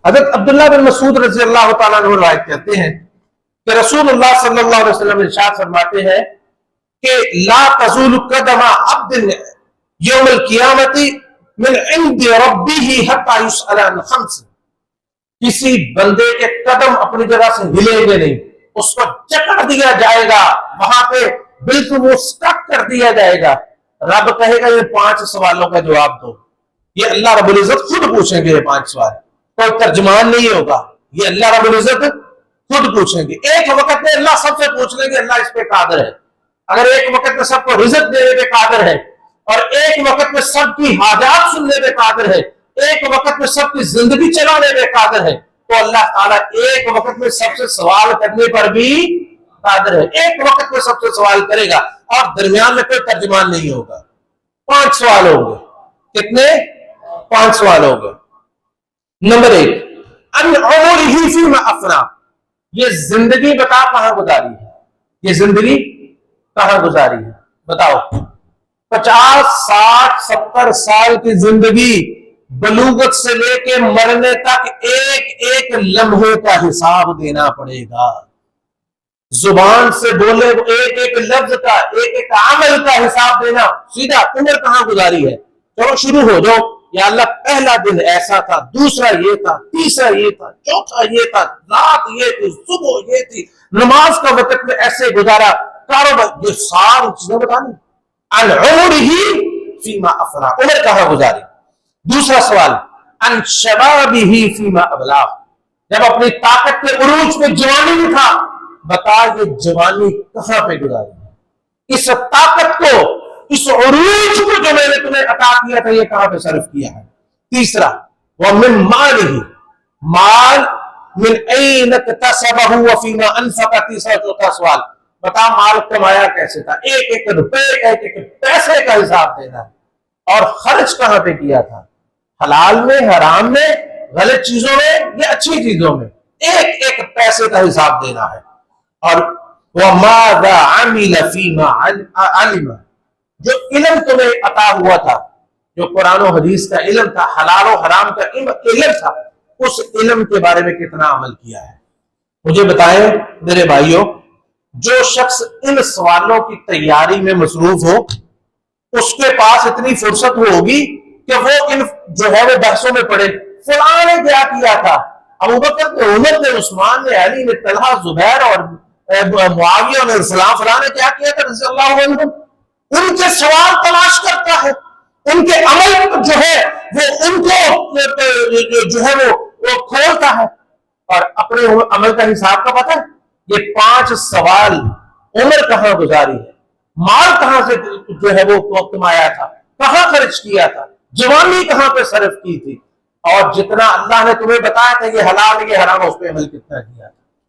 حضرت عبداللہ بن مسعود رضی اللہ تعالیٰ عنہ روایت کرتے ہیں کہ رسول اللہ صلی اللہ علیہ وسلم ارشاد فرماتے ہیں کہ لا تزول قدم عبد یوم القیامت من عند ربہ حتی یسأل عن خمس، کسی بندے کے قدم اپنی جگہ سے ہلیں گے نہیں، اس کو جکڑ دیا جائے گا، وہاں پہ بالکل وہ سٹک کر دیا جائے گا۔ رب کہے گا یہ 5 سوالوں کا جواب دو، یہ اللہ رب العزت خود پوچھیں گے، یہ 5 سوال، کوئی ترجمان نہیں ہوگا، یہ اللہ رب العزت خود پوچھیں گے۔ ایک وقت میں اللہ سب سے پوچھ لیں گے، اللہ اس پہ قادر ہے۔ اگر ایک وقت میں سب کو رزق دینے پہ قادر ہے، اور ایک وقت میں سب کی حاجات سننے پہ قادر ہے، ایک وقت میں سب کی زندگی چلانے پہ قادر ہے، تو اللہ تعالیٰ ایک وقت میں سب سے سوال کرنے پر بھی قادر ہے۔ ایک وقت میں سب سے سوال کرے گا اور درمیان میں کوئی ترجمان نہیں ہوگا۔ 5 سوال ہوں گے۔ کتنے؟ 5 سوال ہوں گے۔ نمبر 1، ان عمرہ فیما افنا، یہ زندگی بتا کہاں گزاری ہے، یہ زندگی کہاں گزاری ہے بتاؤ۔ 50 60 70 سال کی زندگی، بلوغت سے لے کے مرنے تک ایک ایک لمحے کا حساب دینا پڑے گا۔ زبان سے بولے ایک ایک لفظ کا، ایک ایک عمل کا حساب دینا۔ سیدھا عمر کہاں گزاری ہے، چلو شروع ہو جاؤ۔ یا اللہ پہلا دن ایسا تھا، دوسرا یہ تھا، تیسرا یہ تھا، چوتھا یہ تھا، رات یہ تھی، صبح یہ تھی، نماز کا وقت میں ایسے گزارا، کاروبار، یہ ساری چیزیں بتانی۔ ان عمرہ فیما افنا، عمر کہاں گزاری۔ دوسرا سوال، ان شبابہ فیما ابلاغ، جب اپنی طاقت کے عروج پہ جوانی میں تھا، بتا یہ جوانی کہاں پہ گزاری، اس طاقت کو، اس عروج کو جو میں نے تمہیں عطا کیا تھا یہ کہاں پہ صرف کیا ہے۔ تیسرا، ومن مالہ، مال من این اکتسبہ وفیما انفق، تیسرا چوتھا سوال، بتا مال کمایا کیسے تھا، ایک ایک روپے، ایک ایک پیسے کا حساب دینا ہے، اور خرچ کہاں پہ کیا تھا، حلال میں، حرام میں، غلط چیزوں میں یا اچھی چیزوں میں، ایک ایک پیسے کا حساب دینا ہے۔ اور وَمَاذَا عَمِلَ فِيمَا عَلِمَ، جو علم تمہیں عطا ہوا تھا، جو قرآن و حدیث کا علم تھا، حلال و حرام کا علم تھا، اس علم کے بارے میں کتنا عمل کیا ہے۔ مجھے بتائیں میرے بھائیوں، جو شخص ان سوالوں کی تیاری میں مصروف ہو، اس کے پاس اتنی فرصت ہوگی کہ وہ ان جو ہے وہ بحثوں میں پڑے، فلاں نے کیا کیا تھا، ابوبکر نے، عمر نے، عثمان نے، علی نے، طلحہ، زبیر اور معاویہ نے، فلاں نے کیا کیا تھا رضی اللہ عنہ، ان کے سوال تلاش کرتا ہے، ان کے عمل جو ہے وہ ان کو جو ہے وہ کھولتا ہے، اور اپنے عمل کا حساب کا پتہ ہے۔ یہ 5 سوال، عمر کہاں گزاری ہے، مال کہاں سے جو ہے وہ کمایا تھا، کہاں خرچ کیا تھا، جوانی کہاں پہ صرف کی تھی، اور جتنا اللہ نے تمہیں بتایا تھا یہ حلال یہ حرام، اس پہ عمل کتنا کیا تھا۔